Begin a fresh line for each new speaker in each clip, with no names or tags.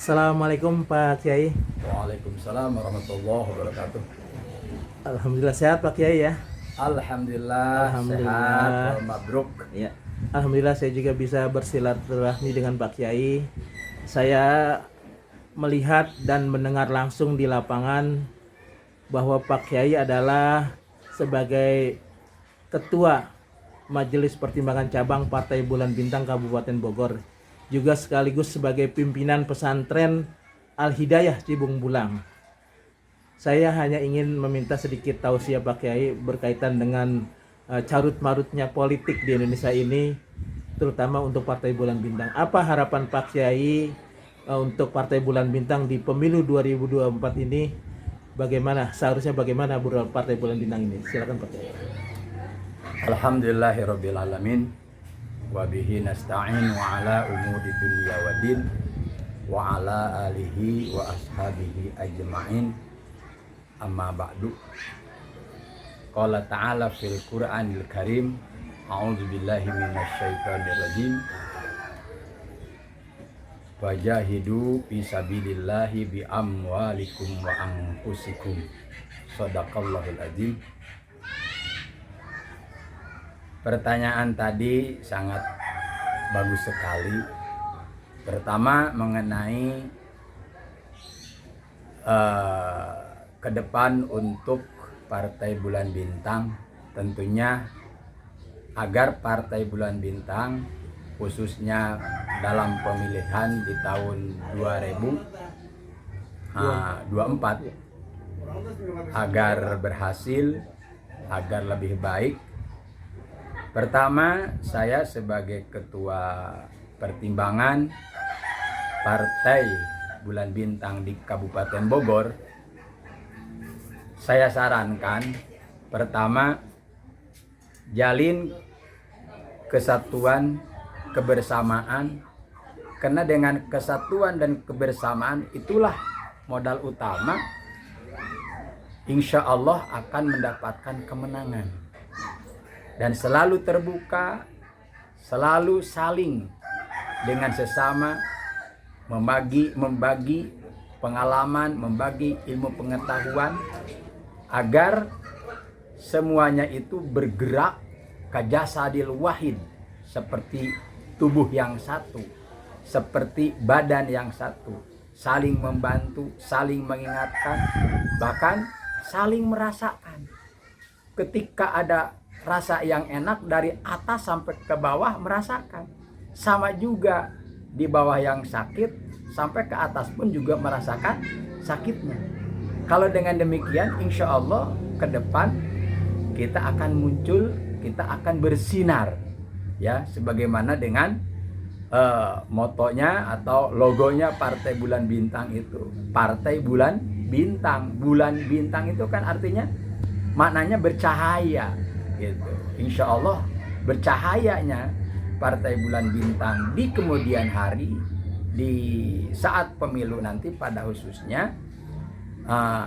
Assalamualaikum Pak Kiai.
Waalaikumsalam warahmatullahi wabarakatuh.
Alhamdulillah sehat Pak Kiai ya.
Alhamdulillah,
Alhamdulillah.
sehat wal mabruk.
Ya. Alhamdulillah saya juga bisa bersilaturahmi dengan Pak Kiai. Saya melihat dan mendengar langsung di lapangan bahwa Pak Kiai adalah sebagai Ketua Majelis Pertimbangan Cabang Partai Bulan Bintang Kabupaten Bogor, juga sekaligus sebagai pimpinan pesantren Al-Hidayah Cibung Bulang. Saya hanya ingin meminta sedikit tausiah Pak Kiai berkaitan dengan carut-marutnya politik di Indonesia ini, terutama untuk Partai Bulan Bintang. Apa harapan Pak Kiai untuk Partai Bulan Bintang di pemilu 2024 ini? Seharusnya bagaimana Partai Bulan Bintang ini? Silakan Pak Kiai.
Alhamdulillahirabbil alamin. Wa bihi nasta'in wa ala umuri dunya waddin wa ala alihi wa ashabihi ajma'in. Amma ba'du. Qala ta'ala fil Qur'anil Karim, a'udzu billahi minasyaitonir rajim. Wajahidu fi sabilillahi bi amwalikum wa anfusikum. Shadaqallahul adzim. Pertanyaan tadi sangat bagus sekali. Pertama mengenai ke depan untuk Partai Bulan Bintang, tentunya agar Partai Bulan Bintang khususnya dalam pemilihan di tahun 2024 agar berhasil, agar lebih baik. Pertama, saya sebagai Ketua Pertimbangan Partai Bulan Bintang di Kabupaten Bogor, saya sarankan pertama, jalin kesatuan, kebersamaan, karena dengan kesatuan dan kebersamaan itulah modal utama insya Allah akan mendapatkan kemenangan. Dan selalu terbuka, selalu saling dengan sesama membagi pengalaman, membagi ilmu pengetahuan, agar semuanya itu bergerak kajasadil wahid, seperti tubuh yang satu, seperti badan yang satu, saling membantu, saling mengingatkan, bahkan saling merasakan. Ketika ada rasa yang enak dari atas sampai ke bawah merasakan, sama juga di bawah yang sakit sampai ke atas pun juga merasakan sakitnya. Kalau dengan demikian insya Allah ke depan kita akan muncul, kita akan bersinar, ya, sebagaimana dengan motonya atau logonya Partai Bulan Bintang itu, Partai Bulan Bintang. Bulan bintang itu kan artinya maknanya bercahaya gitu. Insya Allah bercahayanya Partai Bulan Bintang di kemudian hari, di saat pemilu nanti pada khususnya,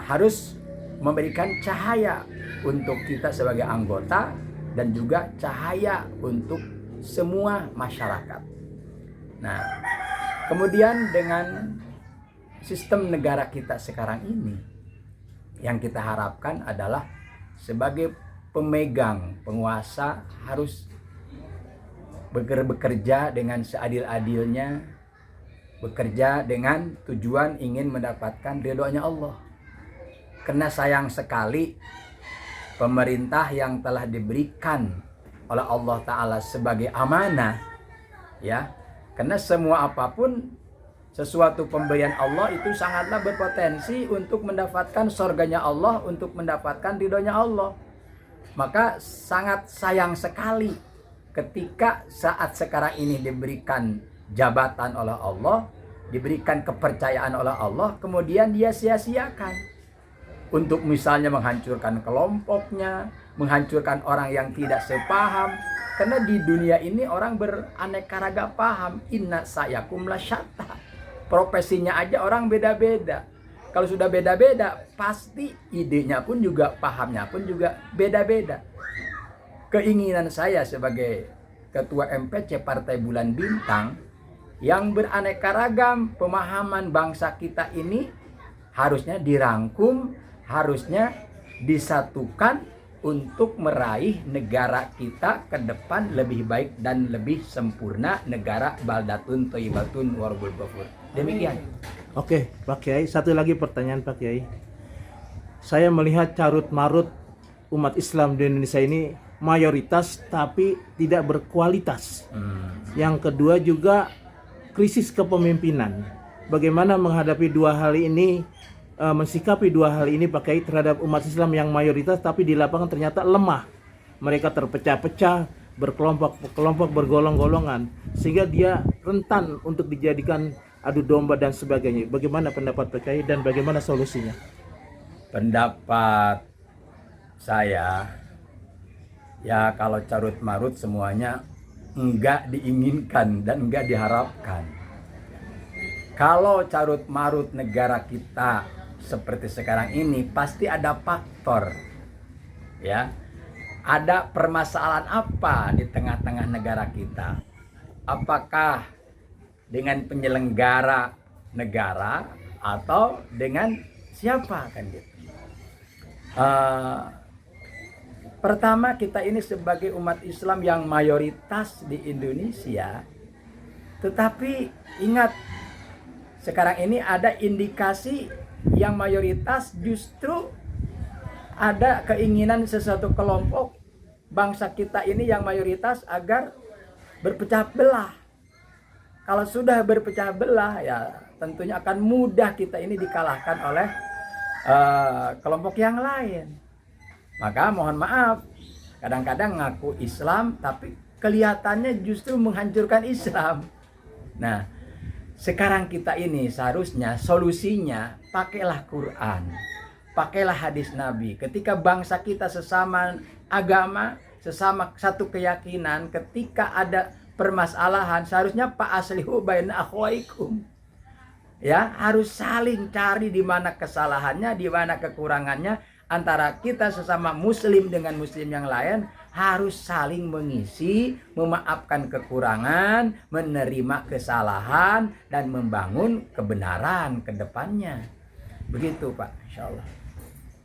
harus memberikan cahaya untuk kita sebagai anggota dan juga cahaya untuk semua masyarakat. Nah, kemudian dengan sistem negara kita sekarang ini, yang kita harapkan adalah sebagai pemegang, penguasa harus bekerja dengan seadil-adilnya, bekerja dengan tujuan ingin mendapatkan ridhonya Allah. Karena sayang sekali pemerintah yang telah diberikan oleh Allah Ta'ala sebagai amanah, ya, karena semua apapun sesuatu pemberian Allah itu sangatlah berpotensi untuk mendapatkan surganya Allah, untuk mendapatkan ridhonya Allah. Maka sangat sayang sekali ketika saat sekarang ini diberikan jabatan oleh Allah, diberikan kepercayaan oleh Allah, kemudian dia sia-siakan untuk misalnya menghancurkan kelompoknya, menghancurkan orang yang tidak sepaham. Karena di dunia ini orang beraneka ragam paham. Inna sa'yakum lasyatta. Profesinya aja orang beda-beda. Kalau sudah beda-beda, pasti idenya pun juga, pahamnya pun juga beda-beda. Keinginan saya sebagai Ketua MPC Partai Bulan Bintang yang beraneka ragam. Pemahaman bangsa kita ini harusnya dirangkum, harusnya disatukan untuk meraih negara kita ke depan lebih baik dan lebih sempurna, negara baldatun thayyibatun wa rabbul ghafur. Demikian.
Oke, Pak Kiai, satu lagi pertanyaan Pak Kiai. Saya melihat carut marut umat Islam di Indonesia ini mayoritas tapi tidak berkualitas. Yang kedua juga krisis kepemimpinan. Bagaimana menghadapi dua hal ini, mensikapi dua hal ini Pak Kiai terhadap umat Islam yang mayoritas tapi di lapangan ternyata lemah. Mereka terpecah-pecah, berkelompok-kelompok, bergolong-golongan, sehingga dia rentan untuk dijadikan adu domba dan sebagainya. Bagaimana pendapat Pak Kiai dan bagaimana solusinya?
Pendapat saya, ya kalau carut marut semuanya enggak diinginkan dan enggak diharapkan. Kalau carut marut negara kita seperti sekarang ini, pasti ada faktor, ya. Ada permasalahan apa di tengah-tengah negara kita? Apakah dengan penyelenggara negara atau dengan siapa, kan gitu? Pertama, kita ini sebagai umat Islam yang mayoritas di Indonesia, tetapi ingat, sekarang ini ada indikasi yang mayoritas justru ada keinginan sesuatu kelompok bangsa kita ini yang mayoritas agar berpecah belah. Kalau sudah berpecah belah, ya tentunya akan mudah kita ini dikalahkan oleh kelompok yang lain. Maka mohon maaf, kadang-kadang ngaku Islam tapi kelihatannya justru menghancurkan Islam. Nah, sekarang kita ini seharusnya solusinya pakailah Quran, pakailah hadis Nabi. Ketika bangsa kita sesama agama, sesama satu keyakinan, ketika ada permasalahan, seharusnya fa aslihu baina akhwaikum. Ya, harus saling cari di mana kesalahannya, di mana kekurangannya antara kita sesama muslim dengan muslim yang lain, harus saling mengisi, memaafkan kekurangan, menerima kesalahan dan membangun kebenaran ke depannya. Begitu, Pak, insyaallah.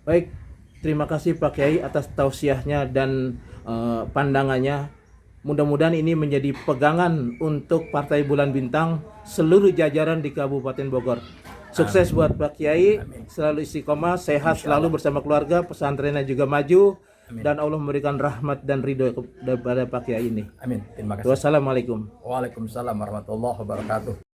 Baik, terima kasih Pak Kiai atas tausiahnya dan pandangannya. Mudah-mudahan ini menjadi pegangan untuk Partai Bulan Bintang seluruh jajaran di Kabupaten Bogor. Sukses buat Pak Kiai, selalu istiqomah, sehat selalu bersama keluarga, pesantrennya juga maju, dan Allah memberikan rahmat dan ridho kepada Pak Kiai ini.
Amin. Terima kasih.
Wassalamualaikum.
Waalaikumsalam warahmatullahi wabarakatuh.